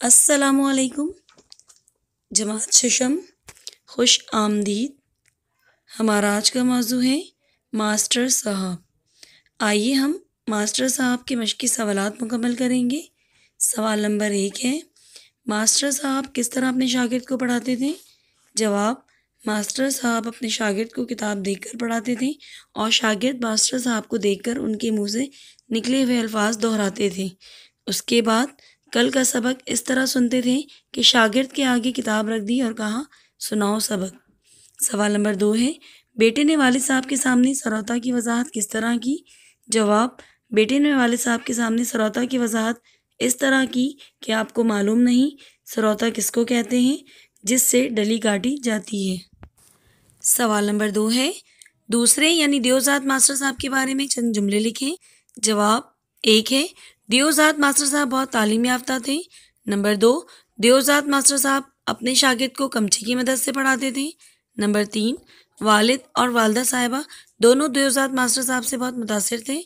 अस्सलामुअलैकुम जमात शिशम खुश आमदीद। हमारा आज का मौजू है मास्टर साहब। आइए हम मास्टर साहब के मश्की सवालात मुकम्मल करेंगे। सवाल नंबर 1 है, मास्टर साहब किस तरह अपने शागिर्द को पढ़ाते थे? जवाब, मास्टर साहब अपने शागिर्द को किताब देखकर पढ़ाते थे और शागिर्द मास्टर साहब को देखकर उनके मुंह से निकले हुए अल्फाज दोहराते थे। उसके बाद कल का सबक इस तरह सुनते थे कि शागिर्द के आगे किताब रख दी और कहा, सुनाओ सबक। सवाल नंबर 2 है, बेटे ने वालिद साहब के सामने सरौता की वजाहत किस तरह की? जवाब, बेटे ने वालिद साहब के सामने सरौता की वजाहत इस तरह की कि आपको मालूम नहीं सरौता किसको कहते हैं, जिससे डली काटी जाती है। सवाल नंबर 2 है, दूसरे यानी दियोजात मास्टर साहब के बारे में चंद जुमले लिखें। जवाब, 1 है, दियोजात मास्टर साहब बहुत तालीम याफ्ता थे। नंबर 2, दियोजात मास्टर साहब अपने शागिर्द को कमची की मदद से पढ़ाते थे। नंबर 3, वालिद और वालदा साहिबा दोनों दियोजात मास्टर साहब से बहुत मुतासिर थे।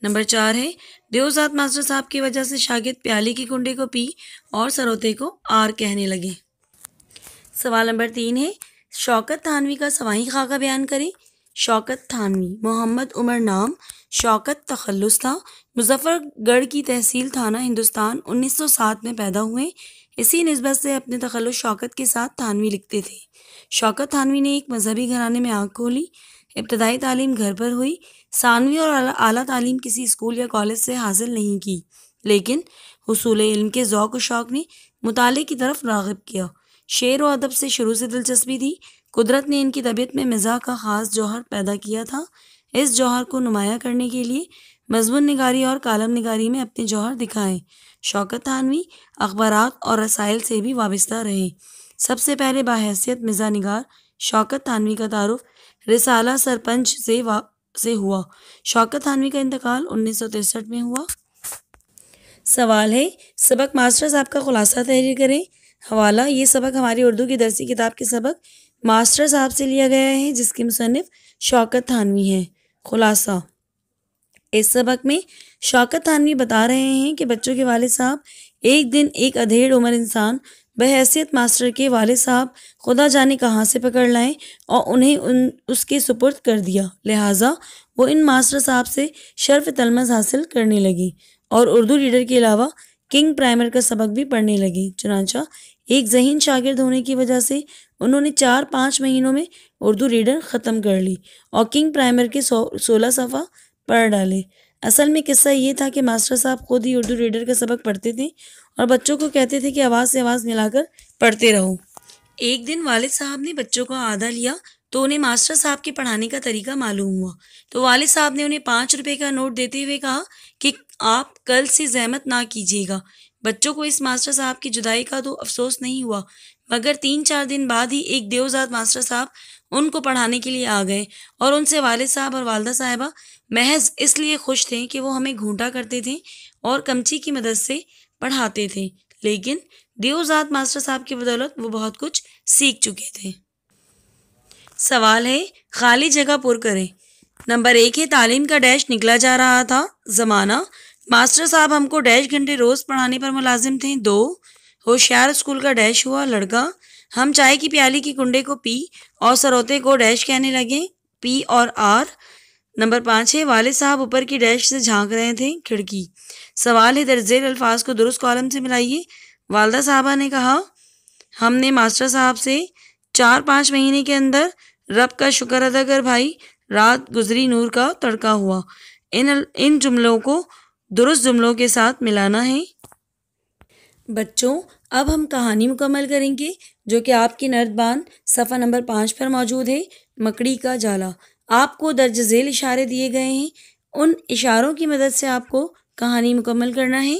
नंबर 4 है, दियोजात मास्टर साहब की वजह से शागिर्द प्याली की कुंडे को पी और सरोते को आर कहने लगे। सवाल नंबर 3 है, शौकत थानवी का सवाही खाका बयान करें। शौकत थानवी मोहम्मद उमर नाम, शौकत तखल्लुस था। मुजफ्फरगढ़ की तहसील थाना हिंदुस्तान 1907 में पैदा हुए। इसी निस्बत से अपने तखल्लुस शौकत के साथ थानवी लिखते थे। शौकत थानवी ने एक मजहबी घराने में आँख खोली। इब्तदाई तालीम घर पर हुई। सानवी और आला तालीम किसी स्कूल या कॉलेज से हासिल नहीं की, लेकिन हुसूल इल्म के ज़ौक़ व शौक़ ने मुताले की तरफ राग़िब किया। शेर व अदब से शुरू से दिलचस्पी थी। कुदरत ने इनकी तबीयत में मिज़ाह का ख़ास जौहर पैदा किया था। इस जौहर को नुमाया करने के लिए मज़मून निगारी और कालम निगारी में अपने जौहर दिखाएं। शौकत थानवी अखबारात और रसाइल से भी वाबस्ता रहे। सबसे पहले बाहैसियत मिज़ाह निगार शौकत थानवी का तारुफ रिसाला सरपंच से हुआ। शौकत थानवी का इंतकाल 1963 में हुआ। सवाल है, सबक मास्टर साहब का खुलासा तहरीर करें। हवाला, ये सबक हमारी उर्दू की दरसी किताब के सबक मास्टर साहब से लिया गया है, जिसके मुसन्निफ शौकत थानवी हैं। खुलासा, इस सबक में शौकत थानवी बता रहे हैं कि बच्चों के वालिद साहब एक दिन एक अधेड़ उम्र इंसान बहैसियत मास्टर के वालिद साहब खुदा जाने कहाँ से पकड़ लाएं और उन्हें उसके सुपुर्द कर दिया। लिहाजा वो इन मास्टर साहब से शर्फ तलमज़ हासिल करने लगी और उर्दू रीडर के अलावा किंग प्राइमर का सबक भी पढ़ने लगी। चुनांचा एक ज़हीन शागिर्द होने की वजह से उन्होंने 4-5 महीनों में उर्दू रीडर ख़त्म कर ली और किंग प्राइमर के 16 सफ़ा पढ़ डाले। असल में किस्सा ये था कि मास्टर साहब खुद ही उर्दू रीडर का सबक पढ़ते थे और बच्चों को कहते थे कि आवाज़ से आवाज़ मिलाकर पढ़ते रहो। एक दिन वालिद साहब ने बच्चों का आधा लिया तो उन्हें मास्टर साहब के पढ़ाने का तरीका मालूम हुआ, तो वालिद साहब ने उन्हें 5 रुपए का नोट देते हुए कहा कि आप कल से जहमत ना कीजिएगा। बच्चों को इस मास्टर साहब की जुदाई का तो अफसोस नहीं हुआ, मगर 3-4 दिन बाद ही एक देवजात मास्टर साहब उनको पढ़ाने के लिए आ गए और उनसे वालिद साहब और वालदा साहिबा महज इसलिए खुश थे कि वो हमें घूंटा करते थे और कमची की मदद से पढ़ाते थे, लेकिन देवजात मास्टर साहब की बदौलत वो बहुत कुछ सीख चुके थे। सवाल है, खाली जगह पुर करें। नंबर 1 है, तालीम का डैश निकला जा रहा था। ज़माना, मास्टर साहब हमको डैश घंटे रोज़ पढ़ाने पर मुलाजिम थे। 2, होशियार स्कूल का डैश हुआ लड़का। हम चाय की प्याली की कुंडे को पी और सरोते को डैश कहने लगे, पी और आर। नंबर 5 है, वालिद साहब ऊपर की डैश से झांक रहे थे, खिड़की। सवाल है, दर्जेल अल्फाज को दुरुस्त कॉलम से मिलाइए। वालदा साहबा ने कहा, हमने मास्टर साहब से 4-5 महीने के अंदर रब का शुक्र अदा कर भाई, रात गुजरी नूर का तड़का हुआ। इन जुमलों को दुरुस्त जुमलों के साथ मिलाना है। बच्चों, अब हम कहानी मुकम्मल करेंगे जो कि आपकी नर्दबान सफ़ा नंबर 5 पर मौजूद है। मकड़ी का जाला। आपको दर्ज झेल इशारे दिए गए हैं, उन इशारों की मदद से आपको कहानी मुकम्मल करना है।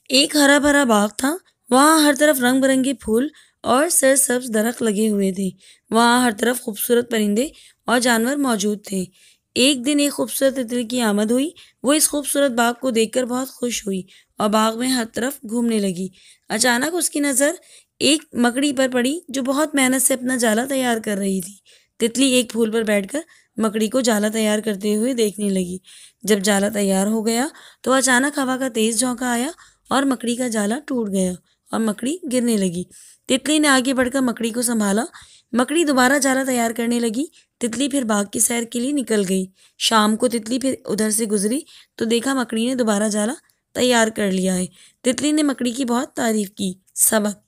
एक हरा भरा बाग था। वहाँ हर तरफ रंग बिरंगे फूल और सरसब्ज दरख्त लगे हुए थे। वहाँ हर तरफ खूबसूरत परिंदे और जानवर मौजूद थे। एक दिन एक खूबसूरत तितली की आमद हुई। वो इस खूबसूरत बाग को देखकर बहुत खुश हुई और बाग में हर तरफ घूमने लगी। अचानक उसकी नज़र एक मकड़ी पर पड़ी जो बहुत मेहनत से अपना जाला तैयार कर रही थी। तितली एक फूल पर बैठकर मकड़ी को जाला तैयार करते हुए देखने लगी। जब जाला तैयार हो गया तो अचानक हवा का तेज़ झोंका आया और मकड़ी का जाला टूट गया और मकड़ी गिरने लगी। तितली ने आगे बढ़कर मकड़ी को संभाला। मकड़ी दोबारा जाला तैयार करने लगी। तितली फिर बाग की सैर के लिए निकल गई। शाम को तितली फिर उधर से गुजरी तो देखा मकड़ी ने दोबारा जाला तैयार कर लिया है। तितली ने मकड़ी की बहुत तारीफ की। सबक: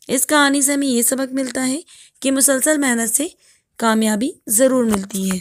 इस कहानी से हमें ये सबक मिलता है कि मुसलसल मेहनत से कामयाबी ज़रूर मिलती है।